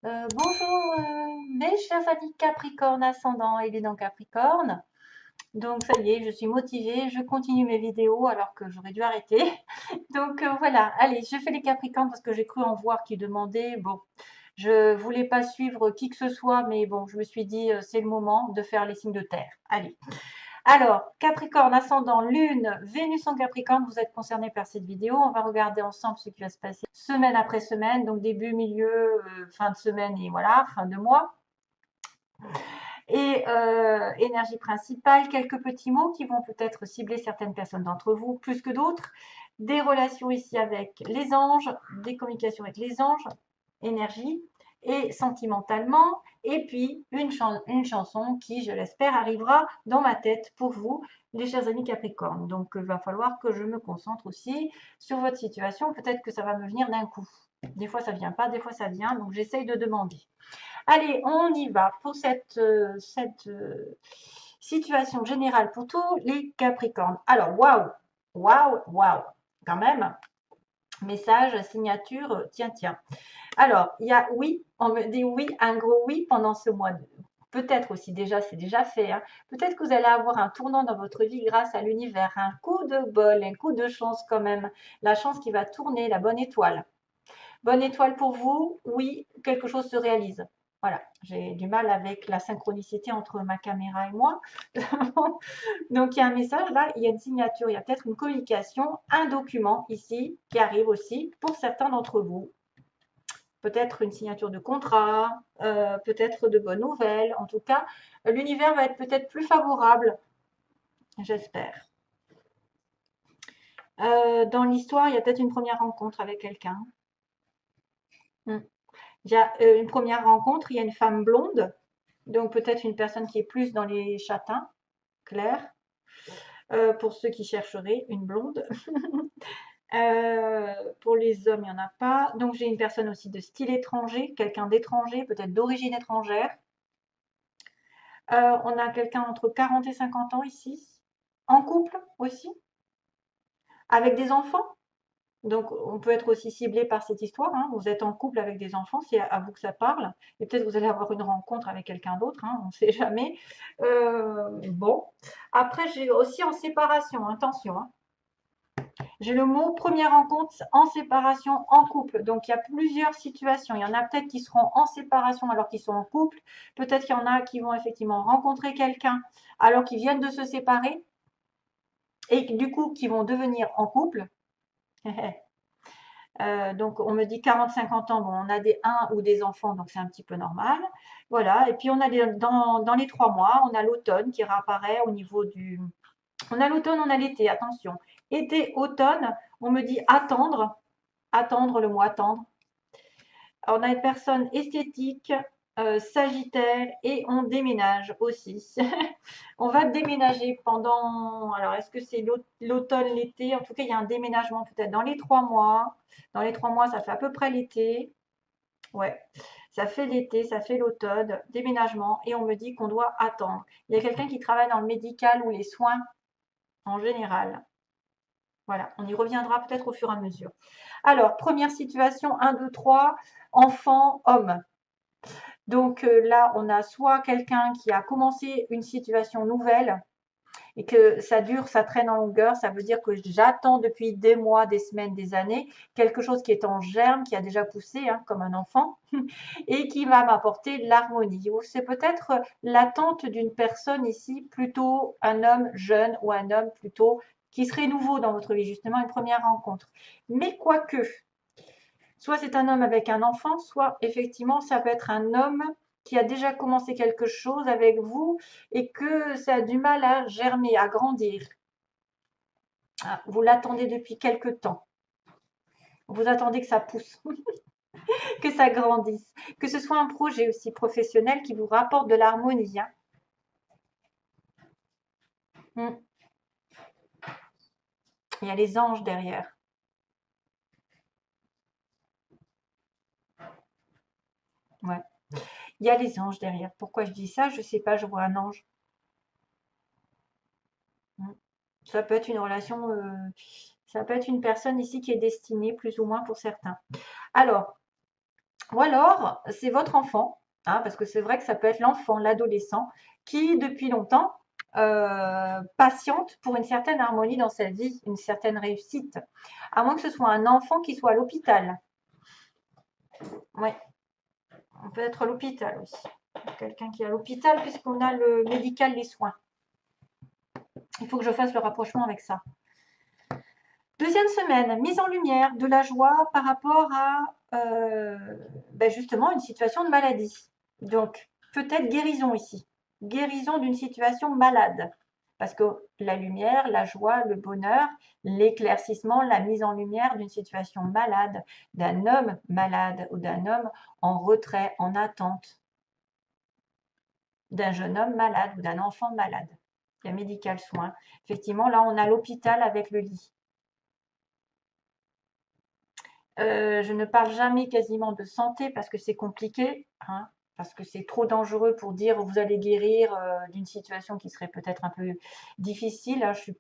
Bonjour, mes chers amis Capricorne ascendant et les Capricorne. Donc ça y est, je suis motivée, je continue mes vidéos alors que j'aurais dû arrêter. Donc voilà, allez, je fais les Capricornes parce que j'ai cru en voir qui demandaient. Bon, je voulais pas suivre qui que ce soit, mais bon, je me suis dit c'est le moment de faire les signes de terre. Allez. Alors, Capricorne, ascendant, Lune, Vénus en Capricorne, vous êtes concerné par cette vidéo. On va regarder ensemble ce qui va se passer semaine après semaine, donc début, milieu, fin de semaine et voilà, fin de mois. Et énergie principale, quelques petits mots qui vont peut-être cibler certaines personnes d'entre vous plus que d'autres. Des relations ici avec les anges, des communications avec les anges, énergie et sentimentalement. Et puis une chanson qui, je l'espère, arrivera dans ma tête pour vous, les chers amis Capricorne. Donc, il va falloir que je me concentre aussi sur votre situation. Peut-être que ça va me venir d'un coup. Des fois, ça vient pas, des fois, ça vient. Donc, j'essaye de demander. Allez, on y va pour cette situation générale pour tous les Capricornes. Alors, waouh, waouh, waouh, quand même. Message, signature, tiens, tiens. Alors, il y a oui, on me dit oui, un gros oui pendant ce mois. Peut-être aussi déjà, c'est déjà fait. Hein. Peut-être que vous allez avoir un tournant dans votre vie grâce à l'univers, un coup de bol, un coup de chance quand même. La chance qui va tourner, la bonne étoile. Bonne étoile pour vous, oui, quelque chose se réalise. Voilà, j'ai du mal avec la synchronicité entre ma caméra et moi. Donc il y a un message là, il y a une signature, il y a peut-être une communication, un document ici qui arrive aussi pour certains d'entre vous. Peut-être une signature de contrat, peut-être de bonnes nouvelles. En tout cas, l'univers va être peut-être plus favorable, j'espère. Dans l'histoire, il y a peut-être une première rencontre avec quelqu'un. Hmm. Il y a une première rencontre, il y a une femme blonde, donc peut-être une personne qui est plus dans les châtains clairs, pour ceux qui chercheraient une blonde. Pour les hommes, il n'y en a pas. Donc j'ai une personne aussi de style étranger, quelqu'un d'étranger, peut-être d'origine étrangère. On a quelqu'un entre 40 et 50 ans ici, en couple aussi, avec des enfants. Donc, on peut être aussi ciblé par cette histoire. Hein. Vous êtes en couple avec des enfants, c'est à vous que ça parle. Et peut-être vous allez avoir une rencontre avec quelqu'un d'autre, hein, on ne sait jamais. Bon. Après, j'ai aussi en séparation, attention. Hein. J'ai le mot première rencontre en séparation, en couple. Donc, il y a plusieurs situations. Il y en a peut-être qui seront en séparation alors qu'ils sont en couple. Peut-être qu'il y en a qui vont effectivement rencontrer quelqu'un alors qu'ils viennent de se séparer et du coup qui vont devenir en couple. Donc, on me dit 40-50 ans, bon, on a des 1 ou des enfants, donc c'est un petit peu normal. Voilà, et puis on a dans les 3 mois, on a l'automne qui réapparaît au niveau du... On a l'automne, on a l'été, attention. Été, automne, on me dit attendre, attendre le mot attendre. On a une personne esthétique, Sagittaire, et on déménage aussi. On va déménager pendant, alors est-ce que c'est l'automne, l'été? En tout cas, il y a un déménagement peut-être dans les 3 mois. Dans les 3 mois, ça fait à peu près l'été. Ouais, ça fait l'été, ça fait l'automne, déménagement, et on me dit qu'on doit attendre. Il y a quelqu'un qui travaille dans le médical ou les soins en général. Voilà, on y reviendra peut-être au fur et à mesure. Alors, première situation, 1, 2, 3, enfant, homme. Donc là, on a soit quelqu'un qui a commencé une situation nouvelle et que ça dure, ça traîne en longueur, ça veut dire que j'attends depuis des mois, des semaines, des années, quelque chose qui est en germe, qui a déjà poussé, hein, comme un enfant, et qui va m'apporter de l'harmonie. Ou c'est peut-être l'attente d'une personne ici, plutôt un homme jeune ou un homme plutôt qui serait nouveau dans votre vie, justement une première rencontre. Mais quoique, soit c'est un homme avec un enfant, soit effectivement ça peut être un homme qui a déjà commencé quelque chose avec vous et que ça a du mal à germer, à grandir. Ah, vous l'attendez depuis quelque temps. Vous attendez que ça pousse, que ça grandisse, que ce soit un projet aussi professionnel qui vous rapporte de l'harmonie. Hein. Mm. Il y a les anges derrière. Ouais. Il y a les anges derrière. Pourquoi je dis ça? Je ne sais pas, je vois un ange. Mm. Ça peut être une relation, ça peut être une personne ici qui est destinée plus ou moins pour certains. Alors, Ou alors, c'est votre enfant, hein, parce que c'est vrai que ça peut être l'enfant, l'adolescent, qui depuis longtemps patiente pour une certaine harmonie dans sa vie, une certaine réussite. À moins que ce soit un enfant qui soit à l'hôpital. Oui, on peut être à l'hôpital aussi. Quelqu'un qui est à l'hôpital, puisqu'on a le médical, les soins. Il faut que je fasse le rapprochement avec ça. Deuxième semaine, mise en lumière de la joie par rapport à justement une situation de maladie. Donc, peut-être guérison ici. Guérison d'une situation malade. Parce que la lumière, la joie, le bonheur, l'éclaircissement, la mise en lumière d'une situation malade, d'un homme malade ou d'un homme en retrait, en attente, d'un jeune homme malade ou d'un enfant malade. Il y a médical soin. Effectivement, là, on a l'hôpital avec le lit. Je ne parle jamais quasiment de santé parce que c'est compliqué, hein, parce que c'est trop dangereux pour dire vous allez guérir d'une situation qui serait peut-être un peu difficile, hein, je suis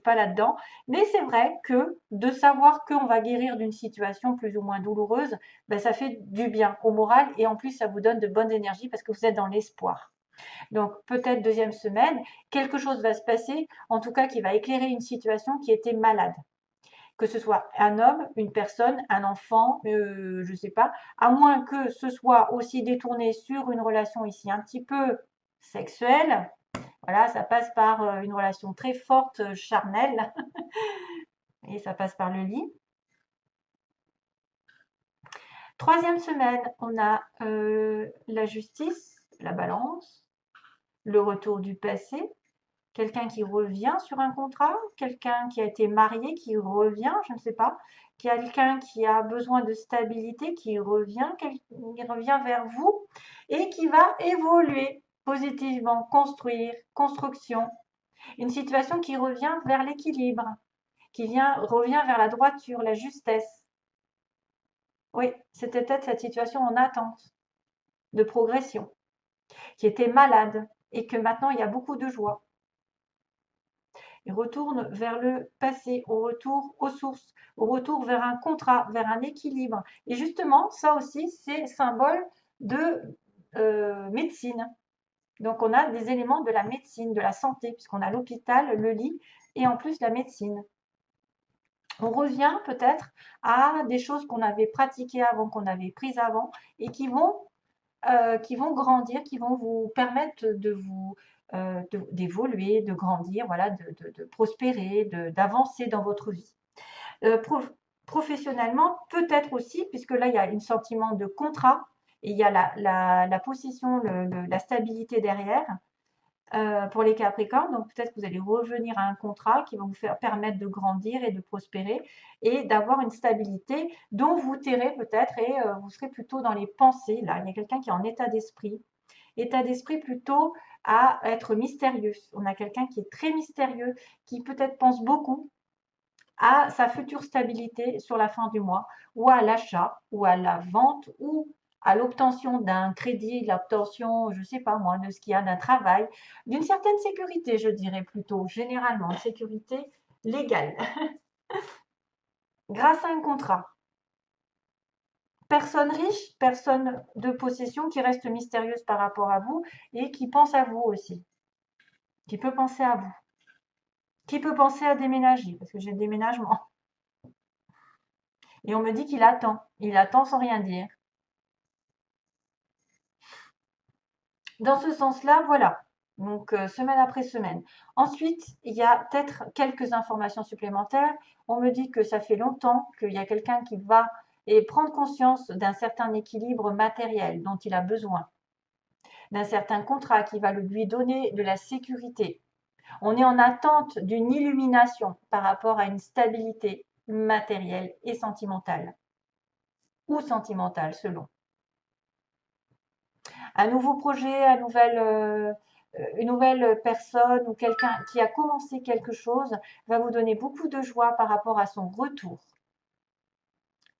pas là-dedans. Mais c'est vrai que de savoir qu'on va guérir d'une situation plus ou moins douloureuse, ben, ça fait du bien au moral et en plus ça vous donne de bonnes énergies parce que vous êtes dans l'espoir. Donc peut-être deuxième semaine, quelque chose va se passer, en tout cas qui va éclairer une situation qui était malade, que ce soit un homme, une personne, un enfant, je ne sais pas, à moins que ce soit aussi détourné sur une relation ici un petit peu sexuelle. Voilà, ça passe par une relation très forte, charnelle, et ça passe par le lit. Troisième semaine, on a la justice, la balance, le retour du passé, quelqu'un qui revient sur un contrat, quelqu'un qui a été marié, qui revient, je ne sais pas, quelqu'un qui a besoin de stabilité, qui revient vers vous et qui va évoluer positivement, construire, construction. Une situation qui revient vers l'équilibre, revient vers la droiture, la justesse. Oui, c'était peut-être cette situation en attente de progression, qui était malade et que maintenant il y a beaucoup de joie. Il retourne vers le passé, au retour aux sources, au retour vers un contrat, vers un équilibre. Et justement, ça aussi, c'est symbole de médecine. Donc, on a des éléments de la médecine, de la santé, puisqu'on a l'hôpital, le lit et en plus la médecine. On revient peut-être à des choses qu'on avait pratiquées avant, qu'on avait prises avant et qui vont grandir, qui vont vous permettre d'évoluer, de grandir, voilà, de prospérer, d'avancer dans votre vie. Professionnellement, peut-être aussi, puisque là, il y a un sentiment de contrat et il y a la possession, la stabilité derrière. Pour les Capricornes, donc peut-être que vous allez revenir à un contrat qui va vous permettre de grandir et de prospérer et d'avoir une stabilité dont vous tairez peut-être et vous serez plutôt dans les pensées. Là, il y a quelqu'un qui est en état d'esprit plutôt à être mystérieux. On a quelqu'un qui est très mystérieux, qui peut-être pense beaucoup à sa future stabilité sur la fin du mois, ou à l'achat, ou à la vente, ou à l'obtention d'un crédit, l'obtention, je ne sais pas moi, de ce qu'il y a d'un travail, d'une certaine sécurité, je dirais plutôt, généralement, une sécurité légale, grâce à un contrat. Personne riche, personne de possession qui reste mystérieuse par rapport à vous et qui pense à vous aussi, qui peut penser à vous, qui peut penser à déménager, parce que j'ai le déménagement. Et on me dit il attend sans rien dire. Dans ce sens-là, voilà. Donc, semaine après semaine. Ensuite, il y a peut-être quelques informations supplémentaires. On me dit que ça fait longtemps qu'il y a quelqu'un qui va prendre conscience d'un certain équilibre matériel dont il a besoin, d'un certain contrat qui va lui donner de la sécurité. On est en attente d'une illumination par rapport à une stabilité matérielle et sentimentale, ou sentimentale selon. Un nouveau projet, une nouvelle personne ou quelqu'un qui a commencé quelque chose va vous donner beaucoup de joie par rapport à son retour.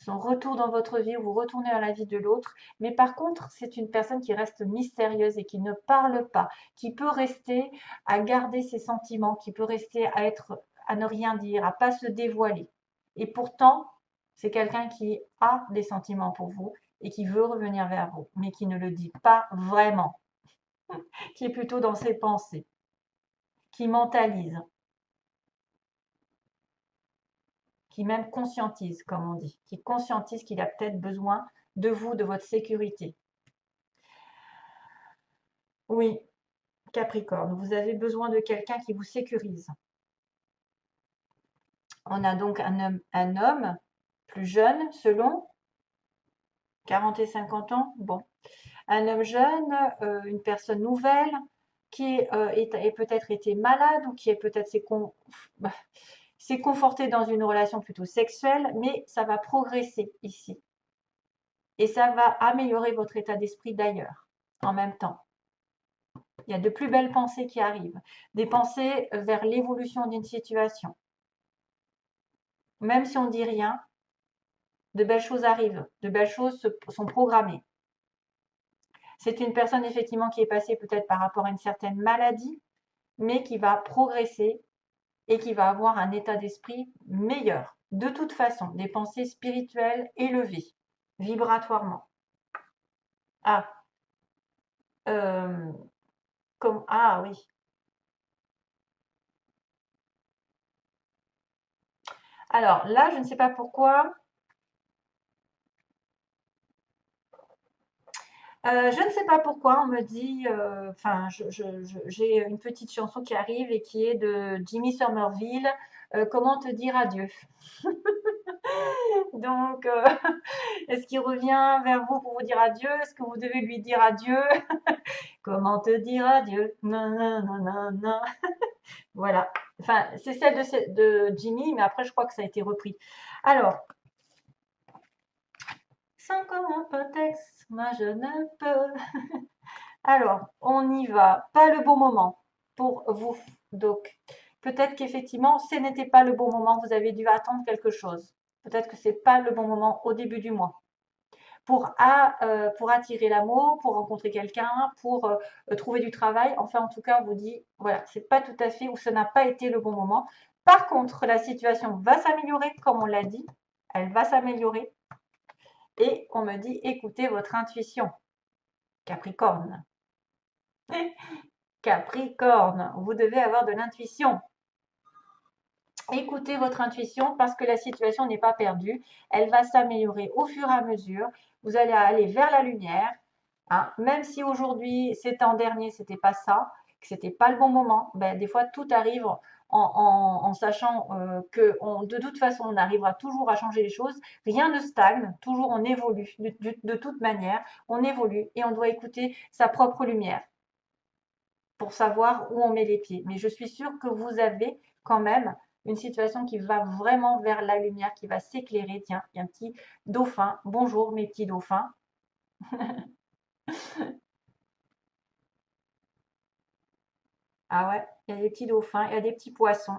Son retour dans votre vie, vous retournez dans la vie de l'autre. Mais par contre, c'est une personne qui reste mystérieuse et qui ne parle pas, qui peut rester à garder ses sentiments, qui peut rester à ne rien dire, à pas se dévoiler. Et pourtant, c'est quelqu'un qui a des sentiments pour vous et qui veut revenir vers vous, mais qui ne le dit pas vraiment, qui est plutôt dans ses pensées, qui mentalise, qui même conscientise, comme on dit, qui conscientise qu'il a peut-être besoin de vous, de votre sécurité. Oui, Capricorne, vous avez besoin de quelqu'un qui vous sécurise. On a donc un homme plus jeune, selon 40 et 50 ans. Bon, un homme jeune, une personne nouvelle qui est peut-être été malade ou qui est peut-être s'est conforté dans une relation plutôt sexuelle, mais ça va progresser ici. Et ça va améliorer votre état d'esprit d'ailleurs, en même temps. Il y a de plus belles pensées qui arrivent, des pensées vers l'évolution d'une situation. Même si on ne dit rien, de belles choses arrivent, de belles choses sont programmées. C'est une personne effectivement qui est passée peut-être par rapport à une certaine maladie, mais qui va progresser et qui va avoir un état d'esprit meilleur. De toute façon, des pensées spirituelles élevées, vibratoirement. Ah, ah oui. Alors là, je ne sais pas pourquoi. Je ne sais pas pourquoi on me dit, enfin, j'ai une petite chanson qui arrive et qui est de Jimmy Somerville, Comment te dire adieu. Donc, est-ce qu'il revient vers vous pour vous dire adieu? Est-ce que vous devez lui dire adieu? Comment te dire adieu? Non, non, non, non, non. Voilà. Enfin, c'est celle de Jimmy, mais après, je crois que ça a été repris. Alors, sans comme un prétexte, moi je ne peux. Alors, on y va. Pas le bon moment pour vous. Donc, peut-être qu'effectivement, ce n'était pas le bon moment. Vous avez dû attendre quelque chose. Peut-être que ce n'est pas le bon moment au début du mois. Pour attirer l'amour, pour rencontrer quelqu'un, pour trouver du travail. Enfin, en tout cas, on vous dit, voilà, c'est pas tout à fait ou ça n'a pas été le bon moment. Par contre, la situation va s'améliorer, comme on l'a dit. Elle va s'améliorer. Et on me dit, écoutez votre intuition. Capricorne. Capricorne, vous devez avoir de l'intuition. Écoutez votre intuition parce que la situation n'est pas perdue. Elle va s'améliorer au fur et à mesure. Vous allez aller vers la lumière. Hein. Même si aujourd'hui, c'était en dernier, c'était pas ça, que c'était pas le bon moment, ben, des fois, tout arrive en sachant que de toute façon, on arrivera toujours à changer les choses. Rien ne stagne, toujours on évolue. De toute manière, on évolue et on doit écouter sa propre lumière pour savoir où on met les pieds. Mais je suis sûre que vous avez quand même une situation qui va vraiment vers la lumière, qui va s'éclairer. Tiens, il y a un petit dauphin. Bonjour mes petits dauphins. Ah ouais, il y a des petits dauphins, il y a des petits poissons.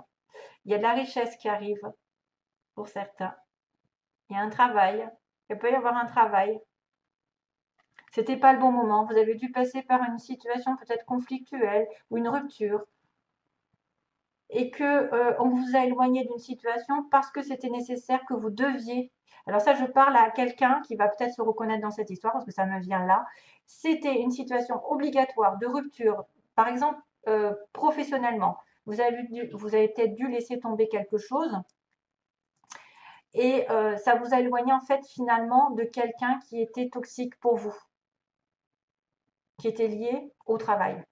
Il y a de la richesse qui arrive pour certains. Il y a un travail. Il peut y avoir un travail. C'était pas le bon moment. Vous avez dû passer par une situation peut-être conflictuelle ou une rupture et que on vous a éloigné d'une situation parce que c'était nécessaire que vous deviez. Alors ça, je parle à quelqu'un qui va peut-être se reconnaître dans cette histoire parce que ça me vient là. C'était une situation obligatoire de rupture, par exemple professionnellement. Vous avez peut-être dû laisser tomber quelque chose et ça vous a éloigné en fait finalement de quelqu'un qui était toxique pour vous, qui était lié au travail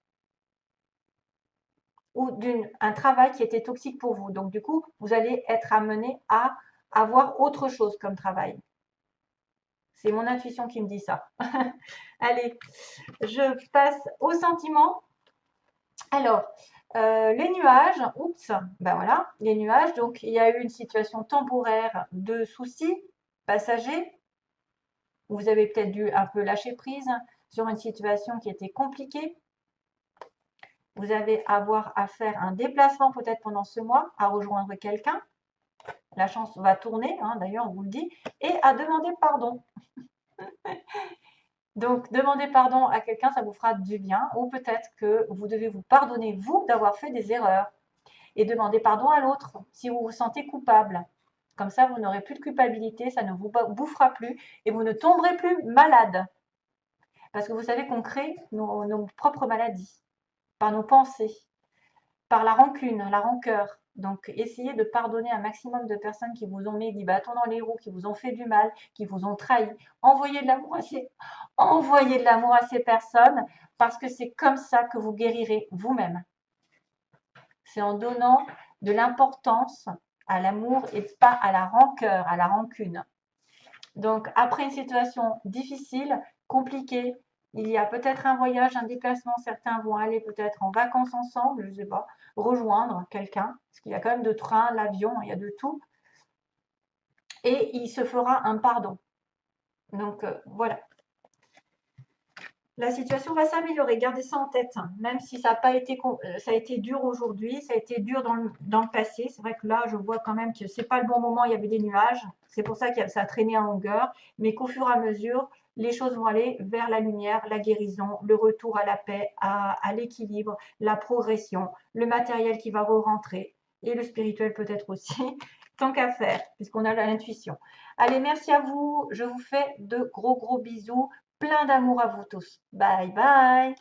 ou d'un travail qui était toxique pour vous. Donc, du coup, vous allez être amené à avoir autre chose comme travail. C'est mon intuition qui me dit ça. Allez, je passe aux sentiments. Alors, les nuages, oups, ben voilà, les nuages. Donc, il y a eu une situation temporaire de soucis passagers. Vous avez peut-être dû un peu lâcher prise sur une situation qui était compliquée. Vous allez avoir à faire un déplacement peut-être pendant ce mois, à rejoindre quelqu'un. La chance va tourner, hein, d'ailleurs, on vous le dit, et à demander pardon. Donc, demander pardon à quelqu'un, ça vous fera du bien, ou peut-être que vous devez vous pardonner, vous, d'avoir fait des erreurs, et demander pardon à l'autre si vous vous sentez coupable. Comme ça, vous n'aurez plus de culpabilité, ça ne vous bouffera plus et vous ne tomberez plus malade. Parce que vous savez qu'on crée nos propres maladies par nos pensées, par la rancune, la rancœur. Donc, essayez de pardonner un maximum de personnes qui vous ont mis des bâtons dans les roues, qui vous ont fait du mal, qui vous ont trahi. Envoyez de l'amour à ces personnes parce que c'est comme ça que vous guérirez vous-même. C'est en donnant de l'importance à l'amour et pas à la rancœur, à la rancune. Donc, après une situation difficile, compliquée, il y a peut-être un voyage, un déplacement, certains vont aller peut-être en vacances ensemble, je ne sais pas, rejoindre quelqu'un, parce qu'il y a quand même de train, l'avion, il y a de tout, et il se fera un pardon. Donc, voilà. La situation va s'améliorer, gardez ça en tête, hein. Même si ça n'a pas été, ça a été dur aujourd'hui, ça a été dur dans le passé. C'est vrai que là, je vois quand même que c'est pas le bon moment, il y avait des nuages. C'est pour ça que ça a traîné en longueur, mais qu'au fur et à mesure, les choses vont aller vers la lumière, la guérison, le retour à la paix, à l'équilibre, la progression, le matériel qui va re-rentrer et le spirituel peut-être aussi, tant qu'à faire, puisqu'on a l'intuition. Allez, merci à vous, je vous fais de gros bisous. Plein d'amour à vous tous. Bye bye.